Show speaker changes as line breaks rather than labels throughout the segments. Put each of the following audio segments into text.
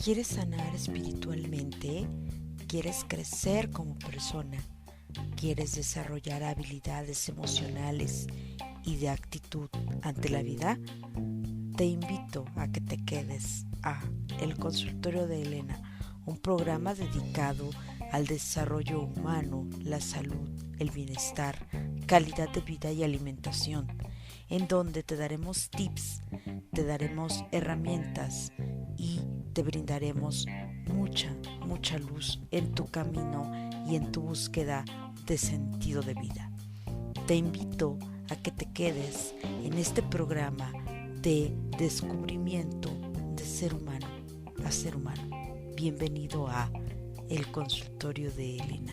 ¿Quieres sanar espiritualmente? ¿Quieres crecer como persona? ¿Quieres desarrollar habilidades emocionales y de actitud ante la vida? Te invito a que te quedes a El Consultorio de Elena, un programa dedicado al desarrollo humano, la salud, el bienestar, calidad de vida y alimentación, en donde te daremos tips, te daremos herramientas y te brindaremos mucha luz en tu camino y en tu búsqueda de sentido de vida. Te invito a que te quedes en este programa de descubrimiento de ser humano a ser humano. Bienvenido a El Consultorio de Elena.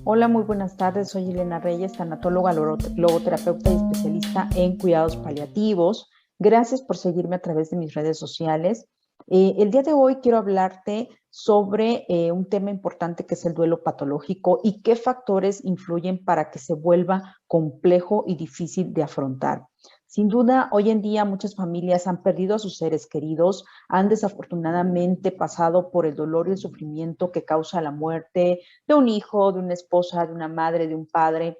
Hola, muy buenas tardes. Soy Elena Reyes, tanatóloga, logoterapeuta y especialista en cuidados paliativos. Gracias por seguirme a través de mis redes sociales. El día de hoy quiero hablarte sobre un tema importante que es el duelo patológico y qué factores influyen para que se vuelva complejo y difícil de afrontar. Sin duda, hoy en día muchas familias han perdido a sus seres queridos, han desafortunadamente pasado por el dolor y el sufrimiento que causa la muerte de un hijo, de una esposa, de una madre, de un padre,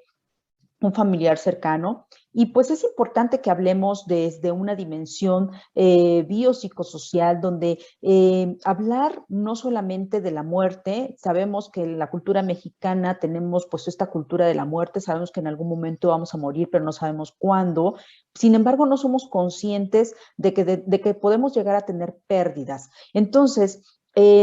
un familiar cercano. Y pues es importante que hablemos desde una dimensión biopsicosocial, donde hablar no solamente de la muerte. Sabemos que en la cultura mexicana tenemos pues esta cultura de la muerte, sabemos que en algún momento vamos a morir, pero no sabemos cuándo. Sin embargo, no somos conscientes de que podemos llegar a tener pérdidas. Entonces,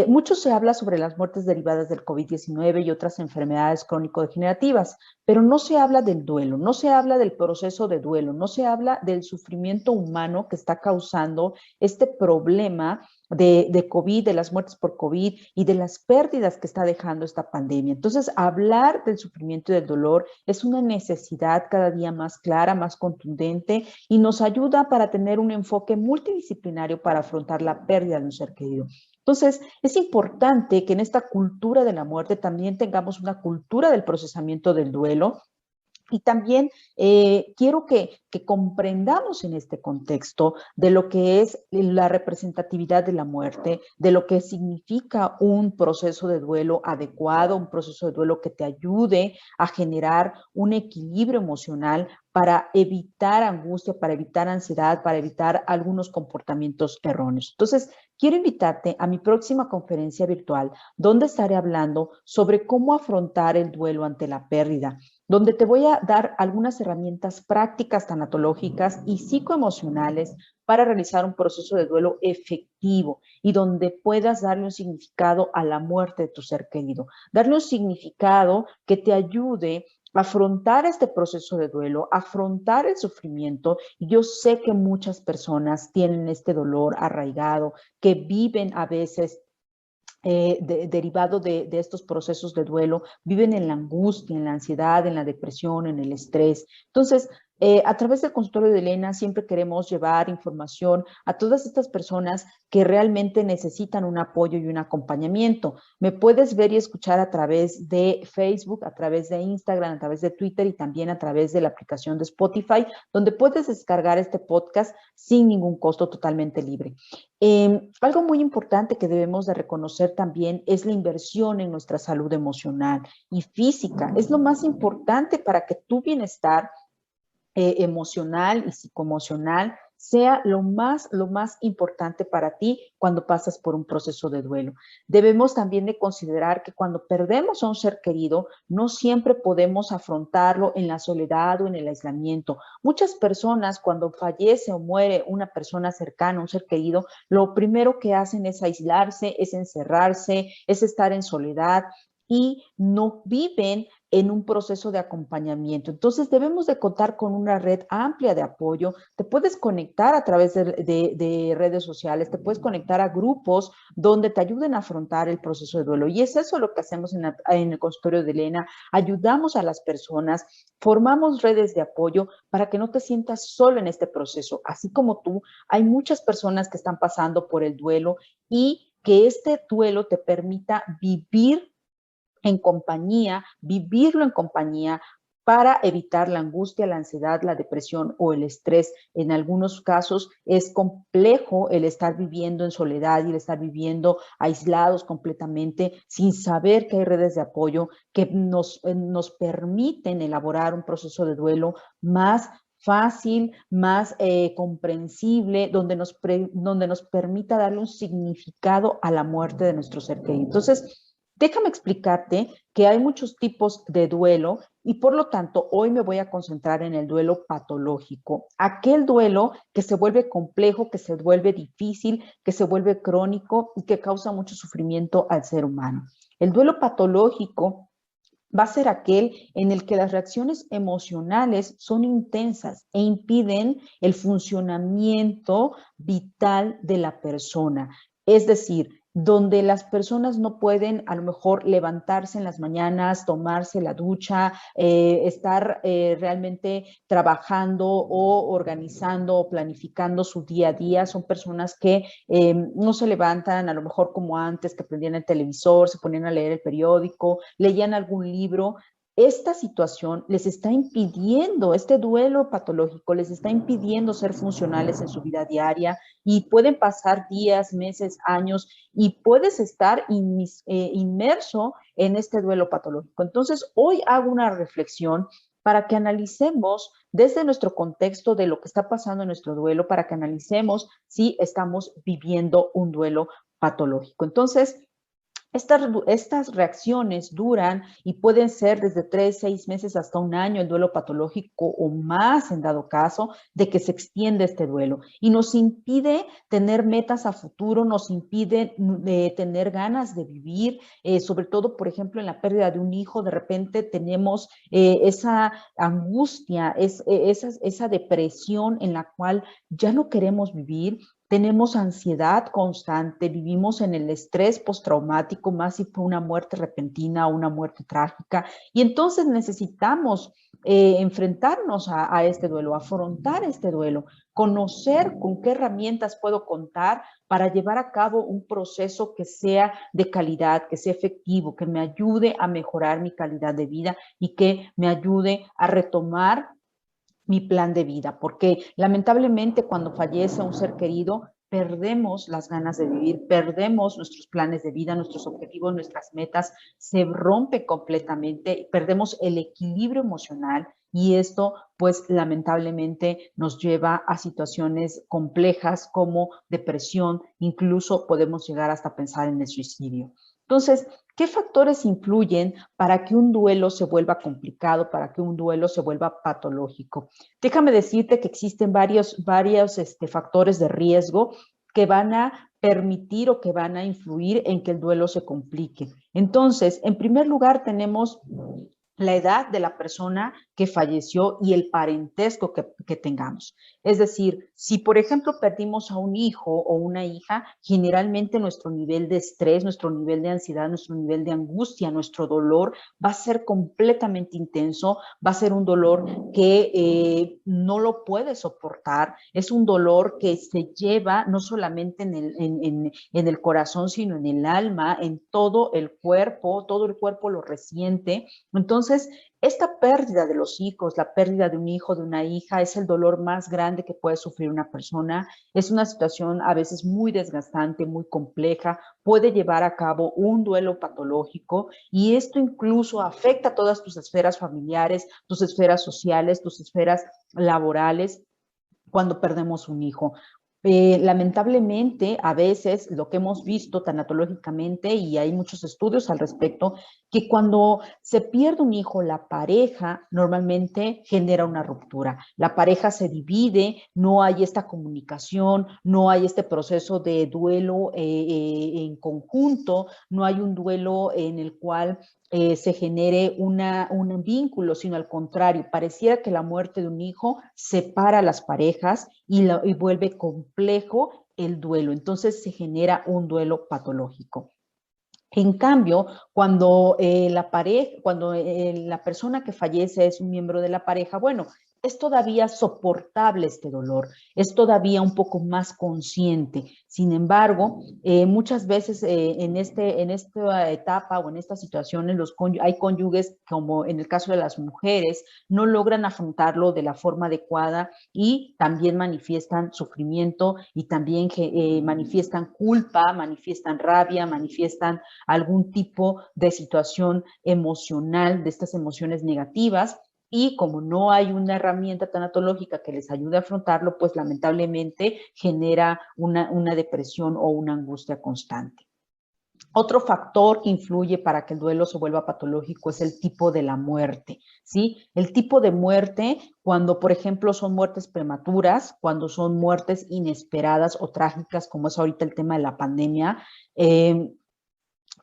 mucho se habla sobre las muertes derivadas del COVID-19 y otras enfermedades crónico-degenerativas, pero no se habla del duelo, no se habla del proceso de duelo, no se habla del sufrimiento humano que está causando este problema de COVID, de las muertes por COVID y de las pérdidas que está dejando esta pandemia. Entonces, hablar del sufrimiento y del dolor es una necesidad cada día más clara, más contundente y nos ayuda para tener un enfoque multidisciplinario para afrontar la pérdida de un ser querido. Entonces, es importante que en esta cultura de la muerte también tengamos una cultura del procesamiento del duelo, y también quiero que comprendamos en este contexto de lo que es la representatividad de la muerte, de lo que significa un proceso de duelo adecuado, un proceso de duelo que te ayude a generar un equilibrio emocional para evitar angustia, para evitar ansiedad, para evitar algunos comportamientos erróneos. Entonces, quiero invitarte a mi próxima conferencia virtual, donde estaré hablando sobre cómo afrontar el duelo ante la pérdida, donde te voy a dar algunas herramientas prácticas tanatológicas y psicoemocionales para realizar un proceso de duelo efectivo y donde puedas darle un significado a la muerte de tu ser querido, darle un significado que te ayude a afrontar este proceso de duelo, afrontar el sufrimiento. Y yo sé que muchas personas tienen este dolor arraigado, que viven a veces derivado de estos procesos de duelo, viven en la angustia, en la ansiedad, en la depresión, en el estrés. Entonces, a través del consultorio de Elena siempre queremos llevar información a todas estas personas que realmente necesitan un apoyo y un acompañamiento. Me puedes ver y escuchar a través de Facebook, a través de Instagram, a través de Twitter y también a través de la aplicación de Spotify, donde puedes descargar este podcast sin ningún costo, totalmente libre. Algo muy importante que debemos de reconocer también es la inversión en nuestra salud emocional y física. Es lo más importante para que tu bienestar emocional y psicoemocional sea lo más importante para ti cuando pasas por un proceso de duelo. Debemos también de considerar que cuando perdemos a un ser querido, no siempre podemos afrontarlo en la soledad o en el aislamiento. Muchas personas cuando fallece o muere una persona cercana, un ser querido, lo primero que hacen es aislarse, es encerrarse, es estar en soledad y no viven en un proceso de acompañamiento. Entonces debemos de contar con una red amplia de apoyo. Te puedes conectar a través de redes sociales, te puedes conectar a grupos donde te ayuden a afrontar el proceso de duelo. Y es eso lo que hacemos en el consultorio de Elena. Ayudamos a las personas, formamos redes de apoyo para que no te sientas solo en este proceso. Así como tú, hay muchas personas que están pasando por el duelo y que este duelo te permita vivir en compañía, vivirlo en compañía, para evitar la angustia, la ansiedad, la depresión o el estrés. En algunos casos es complejo el estar viviendo en soledad y el estar viviendo aislados completamente sin saber que hay redes de apoyo que nos permiten elaborar un proceso de duelo más fácil, más comprensible, donde nos permita darle un significado a la muerte de nuestro ser querido. Entonces, déjame explicarte que hay muchos tipos de duelo y por lo tanto hoy me voy a concentrar en el duelo patológico, aquel duelo que se vuelve complejo, que se vuelve difícil, que se vuelve crónico y que causa mucho sufrimiento al ser humano. El duelo patológico va a ser aquel en el que las reacciones emocionales son intensas e impiden el funcionamiento vital de la persona. Es decir, donde las personas no pueden a lo mejor levantarse en las mañanas, tomarse la ducha, estar realmente trabajando o organizando o planificando su día a día. Son personas que no se levantan a lo mejor como antes, que prendían el televisor, se ponían a leer el periódico, leían algún libro. Esta situación les está impidiendo, este duelo patológico les está impidiendo ser funcionales en su vida diaria y pueden pasar días, meses, años y puedes estar inmerso en este duelo patológico. Entonces, hoy hago una reflexión para que analicemos desde nuestro contexto de lo que está pasando en nuestro duelo, para que analicemos si estamos viviendo un duelo patológico. Entonces, estas reacciones duran y pueden ser desde 3, 6 meses hasta un año el duelo patológico o más en dado caso de que se extiende este duelo y nos impide tener metas a futuro, nos impide tener ganas de vivir, sobre todo, por ejemplo, en la pérdida de un hijo, de repente tenemos esa angustia, esa depresión en la cual ya no queremos vivir. Tenemos ansiedad constante, vivimos en el estrés postraumático, más si fue una muerte repentina o una muerte trágica, y entonces necesitamos enfrentarnos a este duelo, afrontar este duelo, conocer con qué herramientas puedo contar para llevar a cabo un proceso que sea de calidad, que sea efectivo, que me ayude a mejorar mi calidad de vida y que me ayude a retomar mi plan de vida, porque lamentablemente cuando fallece un ser querido, perdemos las ganas de vivir, perdemos nuestros planes de vida, nuestros objetivos, nuestras metas, se rompe completamente, perdemos el equilibrio emocional y esto pues lamentablemente nos lleva a situaciones complejas como depresión, incluso podemos llegar hasta pensar en el suicidio. Entonces, ¿qué factores influyen para que un duelo se vuelva complicado, para que un duelo se vuelva patológico? Déjame decirte que existen varios factores de riesgo que van a permitir o que van a influir en que el duelo se complique. Entonces, en primer lugar, tenemos la edad de la persona que falleció y el parentesco que tengamos. Es decir, si por ejemplo perdimos a un hijo o una hija, generalmente nuestro nivel de estrés, nuestro nivel de ansiedad, nuestro nivel de angustia, nuestro dolor va a ser completamente intenso, va a ser un dolor que no lo puede soportar, es un dolor que se lleva no solamente en el corazón, sino en el alma, en todo el cuerpo lo resiente. Entonces, esta pérdida de los hijos, la pérdida de un hijo, de una hija, es el dolor más grande que puede sufrir una persona. Es una situación a veces muy desgastante, muy compleja, puede llevar a cabo un duelo patológico y esto incluso afecta a todas tus esferas familiares, tus esferas sociales, tus esferas laborales cuando perdemos un hijo. Lamentablemente, a veces lo que hemos visto tanatológicamente, y hay muchos estudios al respecto, que cuando se pierde un hijo, la pareja normalmente genera una ruptura. La pareja se divide, no hay esta comunicación, no hay este proceso de duelo en conjunto, no hay un duelo en el cual se genere un vínculo, sino al contrario, pareciera que la muerte de un hijo separa a las parejas y vuelve complejo el duelo. Entonces se genera un duelo patológico. En cambio, cuando la persona que fallece es un miembro de la pareja, bueno, es todavía soportable este dolor, es todavía un poco más consciente. Sin embargo, muchas veces en esta etapa o en estas situaciones hay cónyuges, como en el caso de las mujeres, no logran afrontarlo de la forma adecuada y también manifiestan sufrimiento y también manifiestan culpa, manifiestan rabia, manifiestan algún tipo de situación emocional, de estas emociones negativas. Y como no hay una herramienta tanatológica que les ayude a afrontarlo, pues lamentablemente genera una depresión o una angustia constante. Otro factor que influye para que el duelo se vuelva patológico es el tipo de la muerte, ¿sí? El tipo de muerte, cuando, por ejemplo, son muertes prematuras, cuando son muertes inesperadas o trágicas, como es ahorita el tema de la pandemia,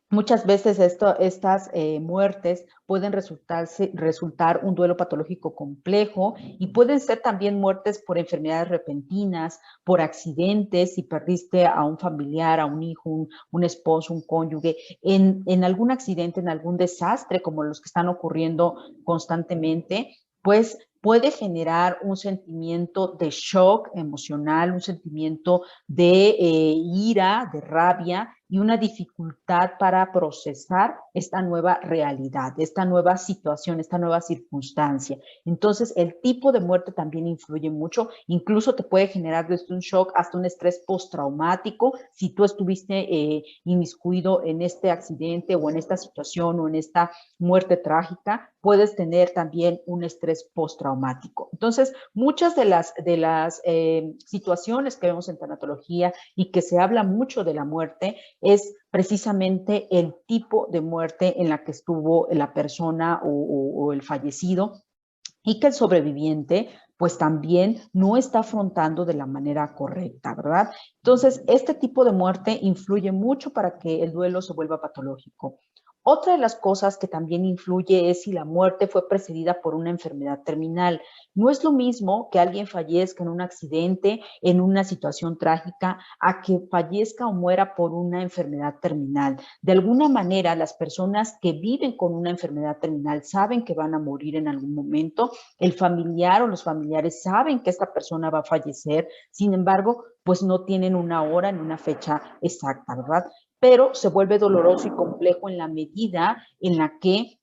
muchas veces estas muertes pueden resultar un duelo patológico complejo y pueden ser también muertes por enfermedades repentinas, por accidentes, si perdiste a un familiar, a un hijo, un esposo, un cónyuge, en algún accidente, en algún desastre como los que están ocurriendo constantemente, pues puede generar un sentimiento de shock emocional, un sentimiento de ira, de rabia, y una dificultad para procesar esta nueva realidad, esta nueva situación, esta nueva circunstancia. Entonces, el tipo de muerte también influye mucho, incluso te puede generar desde un shock hasta un estrés postraumático si tú estuviste inmiscuido en este accidente o en esta situación o en esta muerte trágica, puedes tener también un estrés postraumático. Entonces, muchas de las situaciones que vemos en tanatología y que se habla mucho de la muerte es precisamente el tipo de muerte en la que estuvo la persona o el fallecido, y que el sobreviviente pues también no está afrontando de la manera correcta, ¿verdad? Entonces, este tipo de muerte influye mucho para que el duelo se vuelva patológico. Otra de las cosas que también influye es si la muerte fue precedida por una enfermedad terminal. No es lo mismo que alguien fallezca en un accidente, en una situación trágica, a que fallezca o muera por una enfermedad terminal. De alguna manera, las personas que viven con una enfermedad terminal saben que van a morir en algún momento. El familiar o los familiares saben que esta persona va a fallecer. Sin embargo, pues no tienen una hora ni una fecha exacta, ¿verdad? Pero se vuelve doloroso y complejo en la medida en la que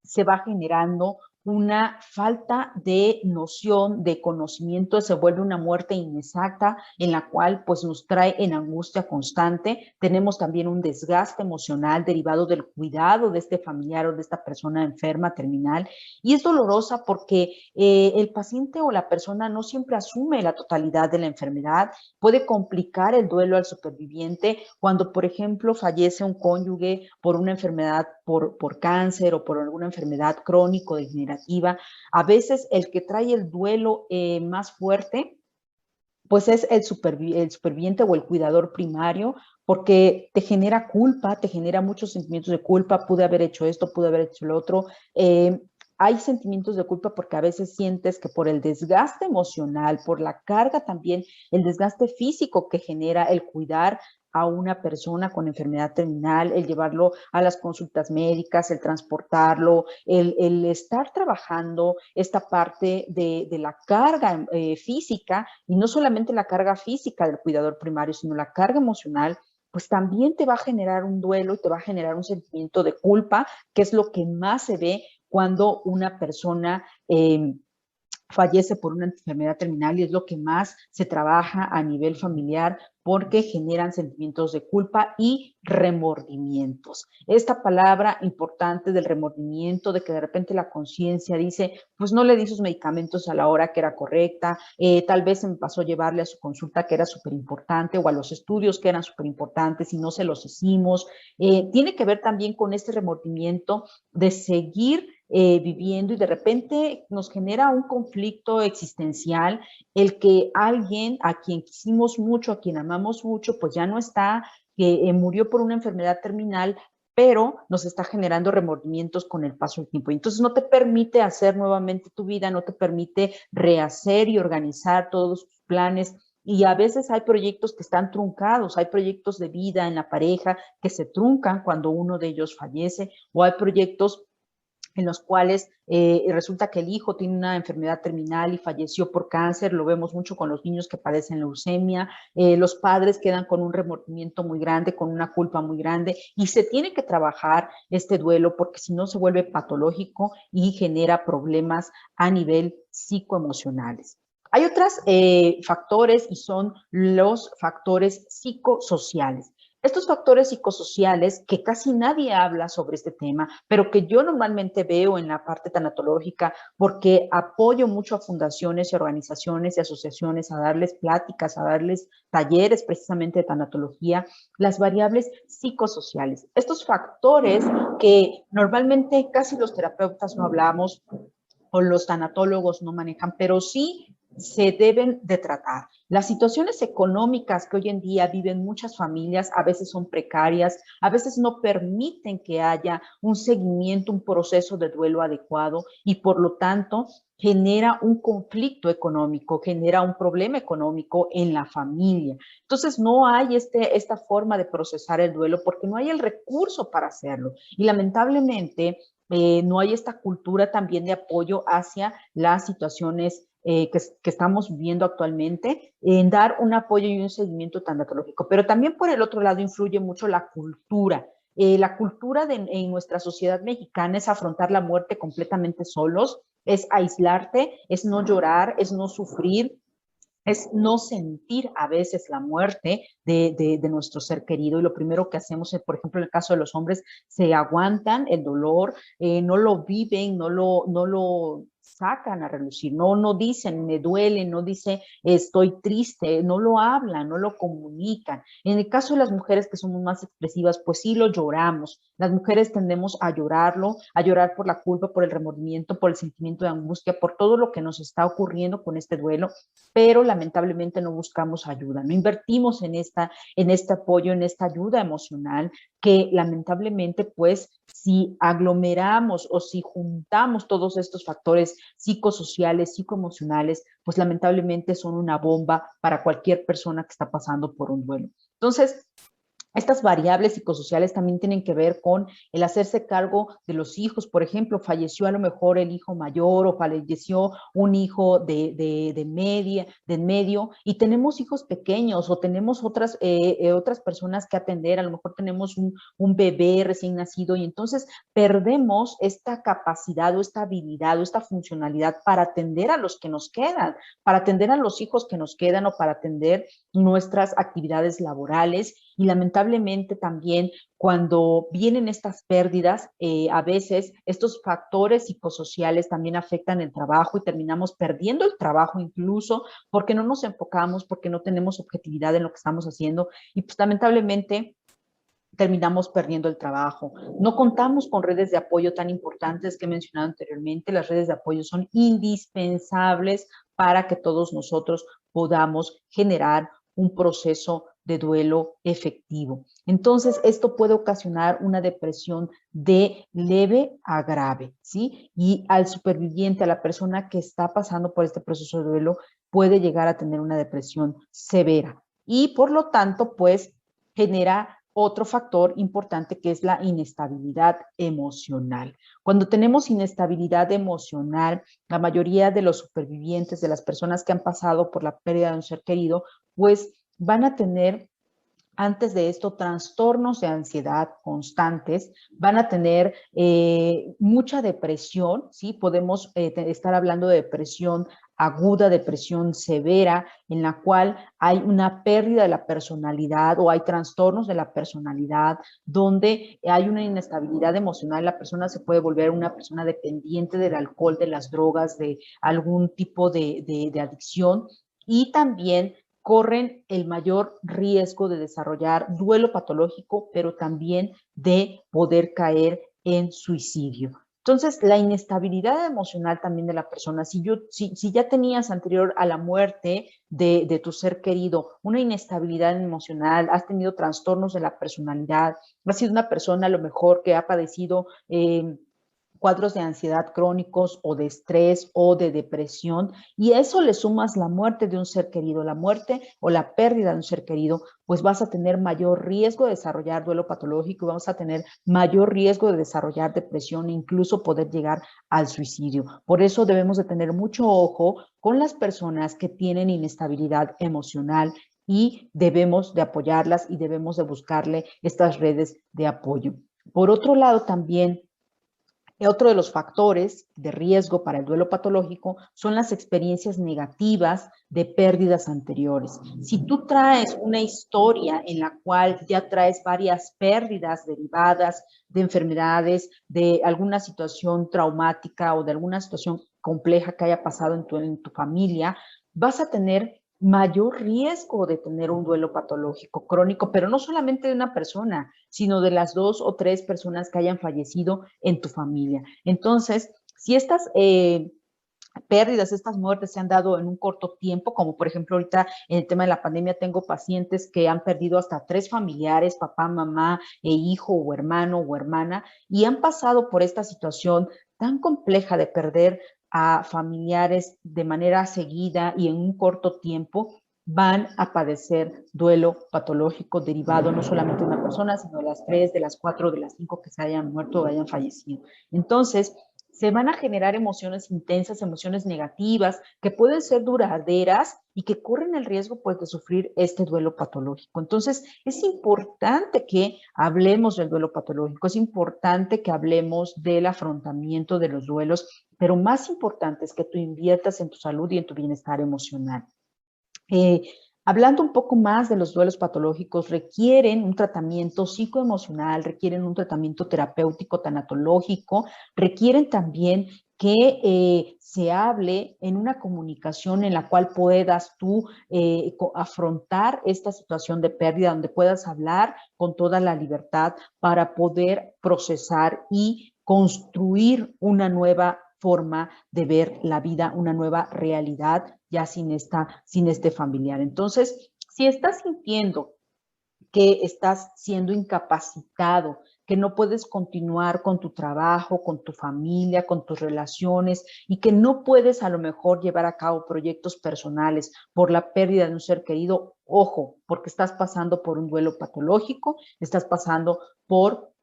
se va generando una falta de noción, de conocimiento, se vuelve una muerte inexacta en la cual pues nos trae en angustia constante. Tenemos también un desgaste emocional derivado del cuidado de este familiar o de esta persona enferma terminal, y es dolorosa porque el paciente o la persona no siempre asume la totalidad de la enfermedad. Puede complicar el duelo al superviviente cuando, por ejemplo, fallece un cónyuge por una enfermedad, por cáncer o por alguna enfermedad crónico-degenerativa. A veces el que trae el duelo más fuerte, pues es el superviviente o el cuidador primario, porque te genera culpa, te genera muchos sentimientos de culpa, pude haber hecho esto, pude haber hecho lo otro. Hay sentimientos de culpa porque a veces sientes que por el desgaste emocional, por la carga también, el desgaste físico que genera el cuidar a una persona con enfermedad terminal, el llevarlo a las consultas médicas, el transportarlo, el estar trabajando esta parte de la carga física, y no solamente la carga física del cuidador primario, sino la carga emocional, pues también te va a generar un duelo y te va a generar un sentimiento de culpa, que es lo que más se ve cuando una persona fallece por una enfermedad terminal, y es lo que más se trabaja a nivel familiar porque generan sentimientos de culpa y remordimientos. Esta palabra importante del remordimiento, de que de repente la conciencia dice, pues no le di sus medicamentos a la hora que era correcta, tal vez se me pasó llevarle a su consulta que era súper importante o a los estudios que eran súper importantes y no se los hicimos. Tiene que ver también con este remordimiento de seguir viviendo, y de repente nos genera un conflicto existencial el que alguien a quien quisimos mucho, a quien amamos mucho, pues ya no está, que murió por una enfermedad terminal, pero nos está generando remordimientos con el paso del tiempo. Y entonces no te permite hacer nuevamente tu vida, no te permite rehacer y organizar todos tus planes. Y a veces hay proyectos que están truncados, hay proyectos de vida en la pareja que se truncan cuando uno de ellos fallece, o hay proyectos en los cuales resulta que el hijo tiene una enfermedad terminal y falleció por cáncer. Lo vemos mucho con los niños que padecen leucemia. Los padres quedan con un remordimiento muy grande, con una culpa muy grande, y se tiene que trabajar este duelo porque si no se vuelve patológico y genera problemas a nivel psicoemocionales. Hay otros factores y son los factores psicosociales. Estos factores psicosociales que casi nadie habla sobre este tema, pero que yo normalmente veo en la parte tanatológica porque apoyo mucho a fundaciones y organizaciones y asociaciones a darles pláticas, a darles talleres precisamente de tanatología, las variables psicosociales. Estos factores que normalmente casi los terapeutas no hablamos o los tanatólogos no manejan, pero sí se deben de tratar. Las situaciones económicas que hoy en día viven muchas familias a veces son precarias, a veces no permiten que haya un seguimiento, un proceso de duelo adecuado y por lo tanto genera un conflicto económico, genera un problema económico en la familia. Entonces no hay esta forma de procesar el duelo porque no hay el recurso para hacerlo. Y lamentablemente no hay esta cultura también de apoyo hacia las situaciones que estamos viviendo actualmente, en dar un apoyo y un seguimiento tanatológico. Pero también por el otro lado influye mucho la cultura. La cultura en nuestra sociedad mexicana es afrontar la muerte completamente solos, es aislarte, es no llorar, es no sufrir, es no sentir a veces la muerte de nuestro ser querido. Y lo primero que hacemos, por ejemplo, en el caso de los hombres, se aguantan el dolor, no lo viven, no lo sacan a relucir, no dicen me duele, no dicen estoy triste, no lo hablan, no lo comunican. En el caso de las mujeres que somos más expresivas, pues sí lo lloramos. Las mujeres tendemos a llorarlo, a llorar por la culpa, por el remordimiento, por el sentimiento de angustia, por todo lo que nos está ocurriendo con este duelo, pero lamentablemente no buscamos ayuda, no invertimos en este apoyo, en esta ayuda emocional, que lamentablemente pues si aglomeramos o si juntamos todos estos factores psicosociales, psicoemocionales, pues lamentablemente son una bomba para cualquier persona que está pasando por un duelo. Entonces, estas variables psicosociales también tienen que ver con el hacerse cargo de los hijos. Por ejemplo, falleció a lo mejor el hijo mayor o falleció un hijo de medio y tenemos hijos pequeños o tenemos otras personas que atender. A lo mejor tenemos un bebé recién nacido y entonces perdemos esta capacidad o esta habilidad o esta funcionalidad para atender a los que nos quedan, para atender a los hijos que nos quedan o para atender nuestras actividades laborales. Y lamentablemente también cuando vienen estas pérdidas, a veces estos factores psicosociales también afectan el trabajo y terminamos perdiendo el trabajo incluso porque no nos enfocamos, porque no tenemos objetividad en lo que estamos haciendo y pues lamentablemente terminamos perdiendo el trabajo. No contamos con redes de apoyo tan importantes que he mencionado anteriormente. Las redes de apoyo son indispensables para que todos nosotros podamos generar un proceso de duelo efectivo. Entonces, esto puede ocasionar una depresión de leve a grave, ¿sí? Y al superviviente, a la persona que está pasando por este proceso de duelo, puede llegar a tener una depresión severa. Y por lo tanto, pues, genera otro factor importante que es la inestabilidad emocional. Cuando tenemos inestabilidad emocional, la mayoría de los supervivientes, de las personas que han pasado por la pérdida de un ser querido, pues van a tener antes de esto trastornos de ansiedad constantes, van a tener mucha depresión, ¿sí? Podemos estar hablando de depresión aguda, depresión severa, en la cual hay una pérdida de la personalidad o hay trastornos de la personalidad, donde hay una inestabilidad emocional, la persona se puede volver una persona dependiente del alcohol, de las drogas, de algún tipo de adicción y también corren el mayor riesgo de desarrollar duelo patológico, pero también de poder caer en suicidio. Entonces, la inestabilidad emocional también de la persona, si ya tenías anterior a la muerte de tu ser querido una inestabilidad emocional, has tenido trastornos de la personalidad, has sido una persona a lo mejor que ha padecido cuadros de ansiedad crónicos o de estrés o de depresión, y a eso le sumas la muerte de un ser querido, la muerte o la pérdida de un ser querido, pues vas a tener mayor riesgo de desarrollar duelo patológico, vamos a tener mayor riesgo de desarrollar depresión e incluso poder llegar al suicidio. Por eso debemos de tener mucho ojo con las personas que tienen inestabilidad emocional y debemos de apoyarlas y debemos de buscarle estas redes de apoyo. Por otro lado, también otro de los factores de riesgo para el duelo patológico son las experiencias negativas de pérdidas anteriores. Si tú traes una historia en la cual ya traes varias pérdidas derivadas de enfermedades, de alguna situación traumática o de alguna situación compleja que haya pasado en tu familia, vas a tener mayor riesgo de tener un duelo patológico crónico, pero no solamente de una persona, sino de las 2 o 3 personas que hayan fallecido en tu familia. Entonces, si estas pérdidas, estas muertes se han dado en un corto tiempo, como por ejemplo ahorita en el tema de la pandemia tengo pacientes que han perdido hasta 3 familiares, papá, mamá, hijo o hermano o hermana, y han pasado por esta situación tan compleja de perder a familiares de manera seguida y en un corto tiempo, van a padecer duelo patológico derivado no solamente de una persona, sino de las 3, de las 4, de las 5 que se hayan muerto o hayan fallecido. Entonces, se van a generar emociones intensas, emociones negativas, que pueden ser duraderas y que corren el riesgo pues, de sufrir este duelo patológico. Entonces, es importante que hablemos del duelo patológico, es importante que hablemos del afrontamiento de los duelos, pero más importante es que tú inviertas en tu salud y en tu bienestar emocional. Hablando un poco más de los duelos patológicos, requieren un tratamiento psicoemocional, requieren un tratamiento terapéutico, tanatológico, requieren también que se hable en una comunicación en la cual puedas tú afrontar esta situación de pérdida, donde puedas hablar con toda la libertad para poder procesar y construir una nueva forma de ver la vida, una nueva realidad ya sin este familiar. Entonces, si estás sintiendo que estás siendo incapacitado, que no puedes continuar con tu trabajo, con tu familia, con tus relaciones y que no puedes a lo mejor llevar a cabo proyectos personales por la pérdida de un ser querido, ojo, porque estás pasando por un duelo patológico, estás pasando por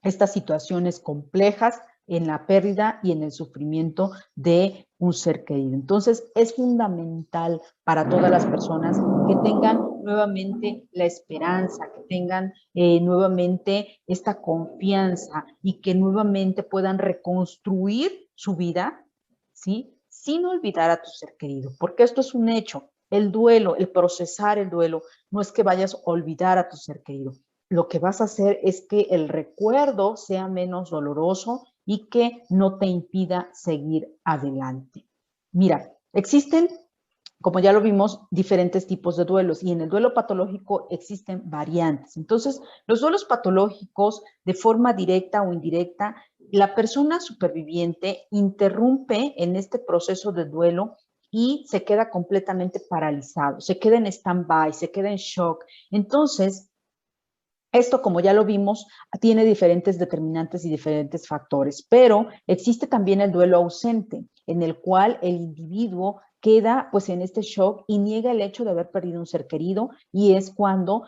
estas situaciones complejas en la pérdida y en el sufrimiento de un ser querido. Entonces, es fundamental para todas las personas que tengan nuevamente la esperanza, que tengan nuevamente esta confianza y que nuevamente puedan reconstruir su vida, ¿sí? Sin olvidar a tu ser querido, porque esto es un hecho. El duelo, el procesar el duelo, no es que vayas a olvidar a tu ser querido, lo que vas a hacer es que el recuerdo sea menos doloroso y que no te impida seguir adelante. Mira, existen, como ya lo vimos, diferentes tipos de duelos y en el duelo patológico existen variantes. Entonces, los duelos patológicos, de forma directa o indirecta, la persona superviviente interrumpe en este proceso de duelo y se queda completamente paralizado, se queda en stand-by, se queda en shock. Entonces, esto, como ya lo vimos, tiene diferentes determinantes y diferentes factores, pero existe también el duelo ausente, en el cual el individuo queda pues en este shock y niega el hecho de haber perdido un ser querido y es cuando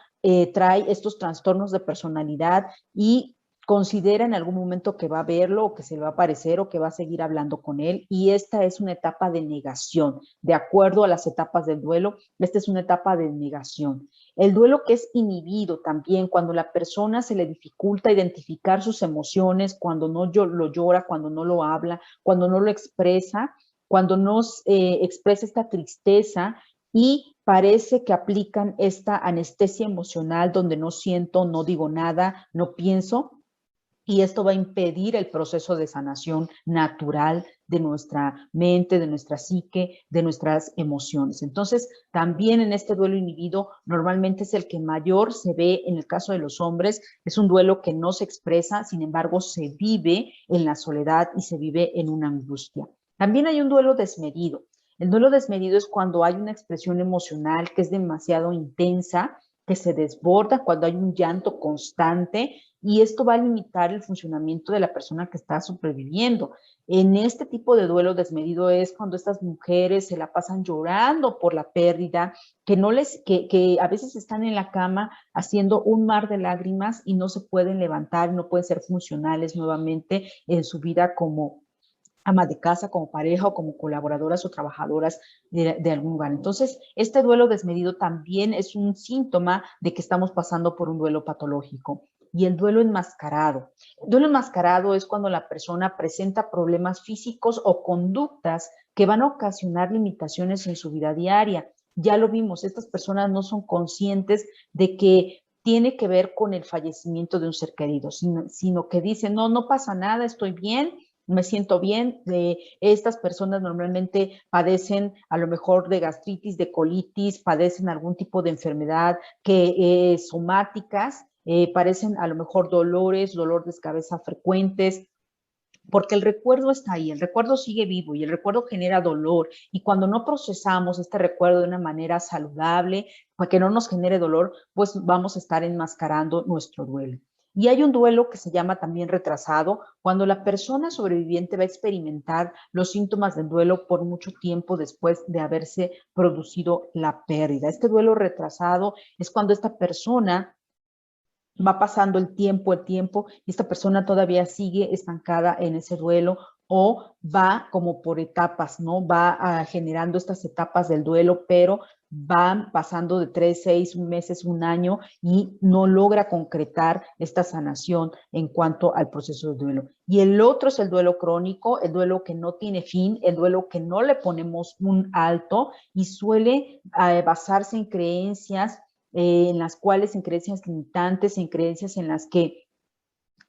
trae estos trastornos de personalidad y considera en algún momento que va a verlo o que se le va a aparecer o que va a seguir hablando con él y esta es una etapa de negación. De acuerdo a las etapas del duelo, esta es una etapa de negación. El duelo que es inhibido también, cuando la persona se le dificulta identificar sus emociones, cuando no lo llora, cuando no lo habla, cuando no lo expresa, cuando no expresa esta tristeza y parece que aplican esta anestesia emocional donde no siento, no digo nada, no pienso, y esto va a impedir el proceso de sanación natural de nuestra mente, de nuestra psique, de nuestras emociones. Entonces, también en este duelo inhibido, normalmente es el que mayor se ve en el caso de los hombres, es un duelo que no se expresa, sin embargo, se vive en la soledad y se vive en una angustia. También hay un duelo desmedido. El duelo desmedido es cuando hay una expresión emocional que es demasiado intensa que se desborda, cuando hay un llanto constante, y esto va a limitar el funcionamiento de la persona que está sobreviviendo. En este tipo de duelo desmedido es cuando estas mujeres se la pasan llorando por la pérdida, que a veces están en la cama haciendo un mar de lágrimas y no se pueden levantar, no pueden ser funcionales nuevamente en su vida como ama de casa, como pareja o como colaboradoras o trabajadoras de algún lugar. Entonces, este duelo desmedido también es un síntoma de que estamos pasando por un duelo patológico. Y el duelo enmascarado. El duelo enmascarado es cuando la persona presenta problemas físicos o conductas que van a ocasionar limitaciones en su vida diaria. Ya lo vimos, estas personas no son conscientes de que tiene que ver con el fallecimiento de un ser querido, sino que dicen, no, no pasa nada, estoy bien, me siento bien. Estas personas normalmente padecen a lo mejor de gastritis, de colitis, padecen algún tipo de enfermedad que somáticas, padecen a lo mejor dolores de cabeza frecuentes, porque el recuerdo está ahí, el recuerdo sigue vivo y el recuerdo genera dolor. Y cuando no procesamos este recuerdo de una manera saludable, para que no nos genere dolor, pues vamos a estar enmascarando nuestro duelo. Y hay un duelo que se llama también retrasado, cuando la persona sobreviviente va a experimentar los síntomas del duelo por mucho tiempo después de haberse producido la pérdida. Este duelo retrasado es cuando esta persona va pasando el tiempo, y esta persona todavía sigue estancada en ese duelo o va como por etapas, ¿no? Va generando estas etapas del duelo, pero van pasando de 3, 6 meses, un año y no logra concretar esta sanación en cuanto al proceso de duelo. Y el otro es el duelo crónico, el duelo que no tiene fin, el duelo que no le ponemos un alto y suele basarse en creencias en las cuales, en creencias limitantes, en creencias en las que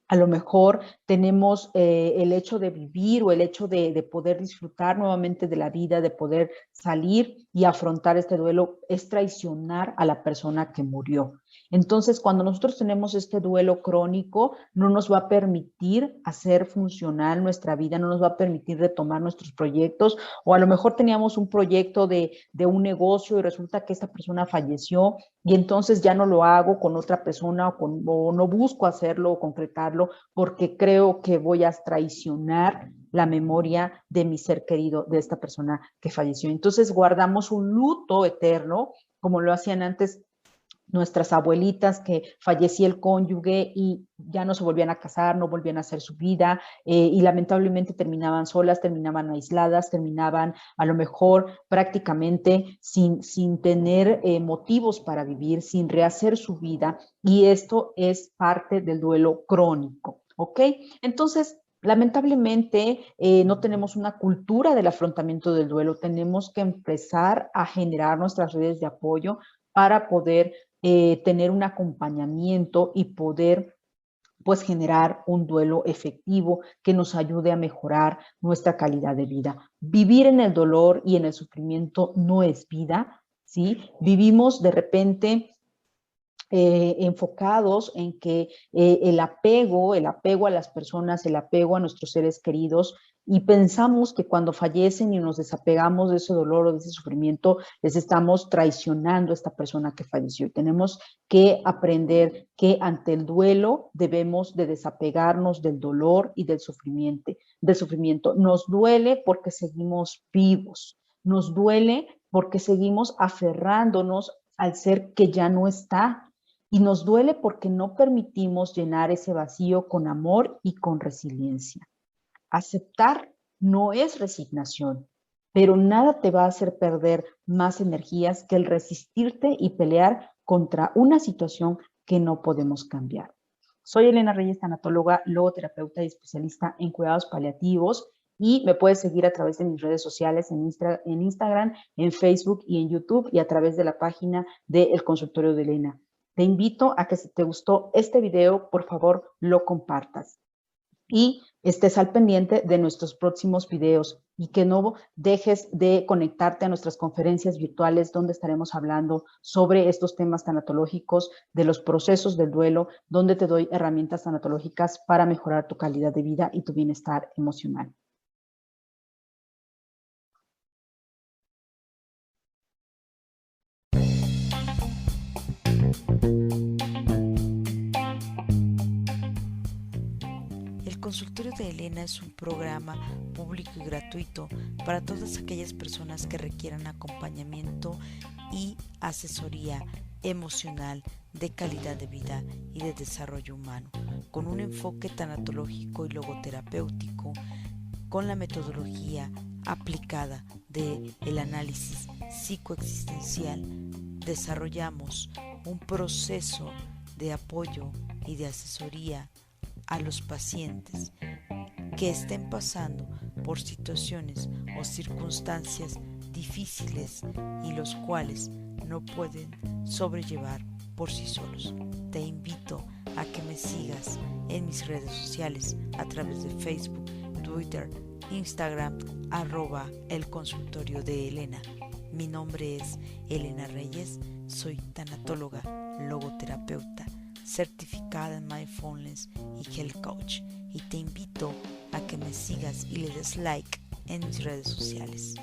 a lo mejor tenemos el hecho de vivir o el hecho de poder disfrutar nuevamente de la vida, de poder salir y afrontar este duelo, es traicionar a la persona que murió. Entonces, cuando nosotros tenemos este duelo crónico, no nos va a permitir hacer funcional nuestra vida, no nos va a permitir retomar nuestros proyectos, o a lo mejor teníamos un proyecto de un negocio y resulta que esta persona falleció y entonces ya no lo hago con otra persona o no busco hacerlo o concretarlo porque creo que voy a traicionar la memoria de mi ser querido, de esta persona que falleció. Entonces guardamos un luto eterno, como lo hacían antes nuestras abuelitas, que fallecía el cónyuge y ya no se volvían a casar, no volvían a hacer su vida, y lamentablemente terminaban solas, terminaban aisladas, terminaban a lo mejor prácticamente sin tener motivos para vivir, sin rehacer su vida, y esto es parte del duelo crónico, ¿ok? Entonces, lamentablemente no tenemos una cultura del afrontamiento del duelo, tenemos que empezar a generar nuestras redes de apoyo para poder tener un acompañamiento y poder pues generar un duelo efectivo que nos ayude a mejorar nuestra calidad de vida. Vivir en el dolor y en el sufrimiento no es vida, ¿sí? Vivimos de repente enfocados en que el apego a las personas, el apego a nuestros seres queridos, y pensamos que cuando fallecen y nos desapegamos de ese dolor o de ese sufrimiento, les estamos traicionando a esta persona que falleció. Y tenemos que aprender que ante el duelo debemos de desapegarnos del dolor y del sufrimiento. Nos duele porque seguimos vivos, nos duele porque seguimos aferrándonos al ser que ya no está, y nos duele porque no permitimos llenar ese vacío con amor y con resiliencia. Aceptar no es resignación, pero nada te va a hacer perder más energías que el resistirte y pelear contra una situación que no podemos cambiar. Soy Elena Reyes, tanatóloga, logoterapeuta y especialista en cuidados paliativos, y me puedes seguir a través de mis redes sociales en Instagram, en Facebook y en YouTube, y a través de la página del consultorio de Elena. Te invito a que si te gustó este video, por favor, lo compartas y estés al pendiente de nuestros próximos videos, y que no dejes de conectarte a nuestras conferencias virtuales donde estaremos hablando sobre estos temas tanatológicos, de los procesos del duelo, donde te doy herramientas tanatológicas para mejorar tu calidad de vida y tu bienestar emocional.
consultorio de Elena es un programa público y gratuito para todas aquellas personas que requieran acompañamiento y asesoría emocional de calidad de vida y de desarrollo humano, con un enfoque tanatológico y logoterapéutico, con la metodología aplicada del análisis psicoexistencial. Desarrollamos un proceso de apoyo y de asesoría a los pacientes que estén pasando por situaciones o circunstancias difíciles y los cuales no pueden sobrellevar por sí solos. Te invito a que me sigas en mis redes sociales a través de Facebook, Twitter, Instagram, @el consultorio de Elena. Mi nombre es Elena Reyes, soy tanatóloga, logoterapeuta, certificada en Mindfulness y Health Coach, y te invito a que me sigas y le des like en mis redes sociales.